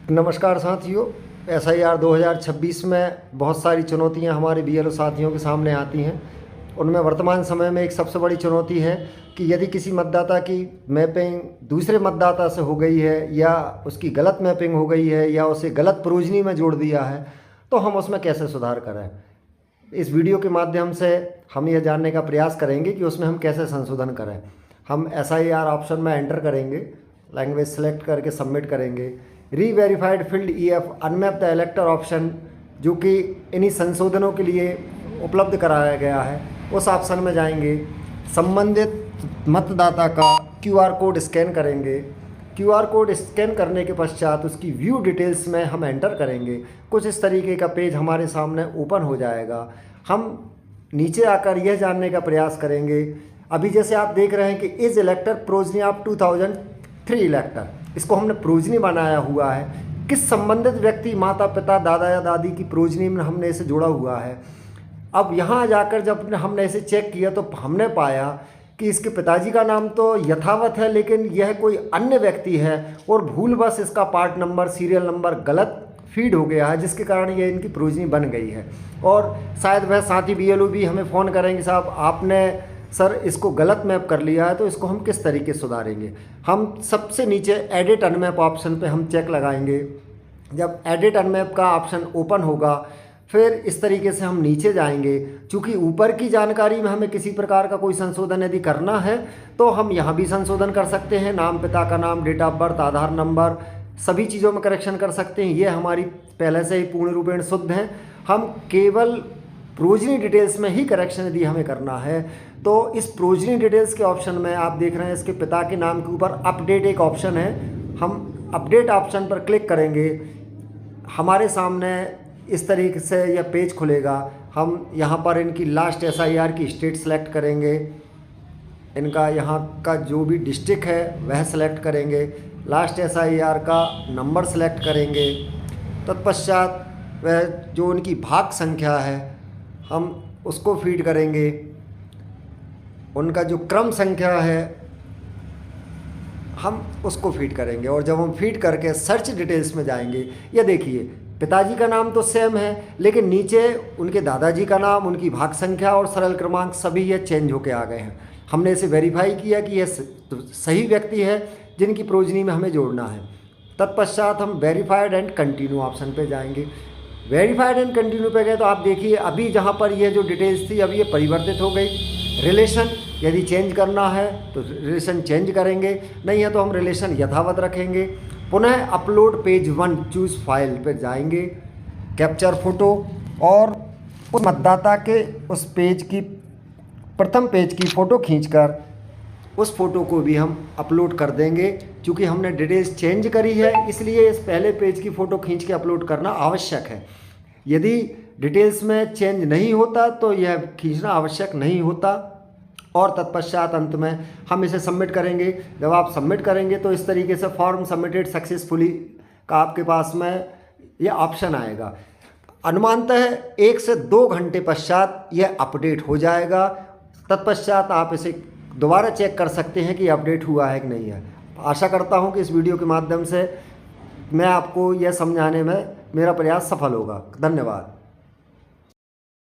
नमस्कार साथियों। SIR 2026 में बहुत सारी चुनौतियां हमारे BLO साथियों के सामने आती हैं। उनमें वर्तमान समय में एक सबसे बड़ी चुनौती है कि यदि किसी मतदाता की मैपिंग दूसरे मतदाता से हो गई है या उसकी गलत मैपिंग हो गई है या उसे गलत प्रोजनी में जोड़ दिया है, तो हम उसमें कैसे सुधार करें। इस वीडियो के माध्यम से हम यह जानने का प्रयास करेंगे कि उसमें हम कैसे संशोधन करें। हम SIR ऑप्शन में एंटर करेंगे, लैंग्वेज सेलेक्ट करके सबमिट करेंगे। Reverified field EF unmap the elector option, जो कि इन्हीं संशोधनों के लिए उपलब्ध कराया गया है, उस ऑप्शन में जाएंगे। संबंधित मतदाता का QR कोड स्कैन करेंगे। QR कोड स्कैन करने के पश्चात उसकी व्यू डिटेल्स में हम एंटर करेंगे। कुछ इस तरीके का पेज हमारे सामने ओपन हो जाएगा। हम नीचे आकर यह जानने का प्रयास करेंगे, अभी जैसे आप देख रहे हैं कि इज इलेक्टर प्रोजनी ऑफ 2003 इलेक्टर, इसको हमने प्रोजनी बनाया हुआ है। किस संबंधित व्यक्ति, माता पिता, दादा या दादी की प्रोजनी में हमने इसे जोड़ा हुआ है। अब यहाँ जाकर जब हमने इसे चेक किया तो हमने पाया कि इसके पिताजी का नाम तो यथावत है, लेकिन यह कोई अन्य व्यक्ति है और भूलवश इसका पार्ट नंबर, सीरियल नंबर गलत फीड हो गया है, जिसके कारण ये इनकी प्रोजनी बन गई है। और शायद वह साथी BLO भी हमें फ़ोन करेंगे, साहब आपने सर इसको गलत मैप कर लिया है, तो इसको हम किस तरीके से सुधारेंगे। हम सबसे नीचे एडिट अनमैप ऑप्शन पे हम चेक लगाएंगे। जब एडिट अनमैप का ऑप्शन ओपन होगा, फिर इस तरीके से हम नीचे जाएंगे। चूँकि ऊपर की जानकारी में हमें किसी प्रकार का कोई संशोधन यदि करना है तो हम यहाँ भी संशोधन कर सकते हैं। नाम, पिता का नाम, date of birth, Aadhaar number, सभी चीज़ों में करेक्शन कर सकते हैं। ये हमारी पहले से ही पूर्ण रूपेण शुद्ध हैं। हम केवल प्रोजनी डिटेल्स में ही करेक्शन यदि हमें करना है तो इस प्रोजनी डिटेल्स के ऑप्शन में आप देख रहे हैं इसके पिता के नाम के ऊपर अपडेट एक ऑप्शन है। हम अपडेट ऑप्शन पर क्लिक करेंगे, हमारे सामने इस तरीके से यह पेज खुलेगा। हम यहाँ पर इनकी लास्ट SIR की स्टेट सेलेक्ट करेंगे, इनका यहाँ का जो भी डिस्ट्रिक्ट है वह सेलेक्ट करेंगे, लास्ट SIR का नंबर सेलेक्ट करेंगे। तत्पश्चात वह जो उनकी भाग संख्या है हम उसको फीड करेंगे, उनका जो क्रम संख्या है हम उसको फीड करेंगे। और जब हम फीड करके सर्च डिटेल्स में जाएंगे, ये देखिए पिताजी का नाम तो सेम है, लेकिन नीचे उनके दादाजी का नाम, उनकी भाग संख्या और सरल क्रमांक सभी ये चेंज होके आ गए हैं। हमने इसे वेरीफाई किया कि यह सही व्यक्ति है जिनकी प्रोजनी में हमें जोड़ना है। तत्पश्चात हम वेरीफाइड एंड कंटिन्यू ऑप्शन पे जाएंगे। वेरीफाइड एंड कंटिन्यू पे गए तो आप देखिए अभी जहाँ पर यह जो डिटेल्स थी अभी ये परिवर्तित हो गई। रिलेशन यदि चेंज करना है तो रिलेशन चेंज करेंगे, नहीं है तो हम रिलेशन यथावत रखेंगे। पुनः अपलोड पेज 1 चूज़ फाइल पर जाएंगे, कैप्चर फ़ोटो और उस मतदाता के उस पेज की प्रथम पेज की फ़ोटो खींचकर उस फ़ोटो को भी हम अपलोड कर देंगे। क्योंकि हमने डिटेल्स चेंज करी है इसलिए इस पहले पेज की फ़ोटो खींच के अपलोड करना आवश्यक है। यदि डिटेल्स में चेंज नहीं होता तो यह खींचना आवश्यक नहीं होता। और तत्पश्चात अंत में हम इसे सबमिट करेंगे। जब आप सबमिट करेंगे तो इस तरीके से फॉर्म सबमिटेड सक्सेसफुली का आपके पास में यह ऑप्शन आएगा। अनुमानतः 1 से 2 घंटे पश्चात यह अपडेट हो जाएगा। तत्पश्चात आप इसे दोबारा चेक कर सकते हैं कि अपडेट हुआ है कि नहीं है। आशा करता हूं कि इस वीडियो के माध्यम से मैं आपको यह समझाने में मेरा प्रयास सफल होगा। धन्यवाद।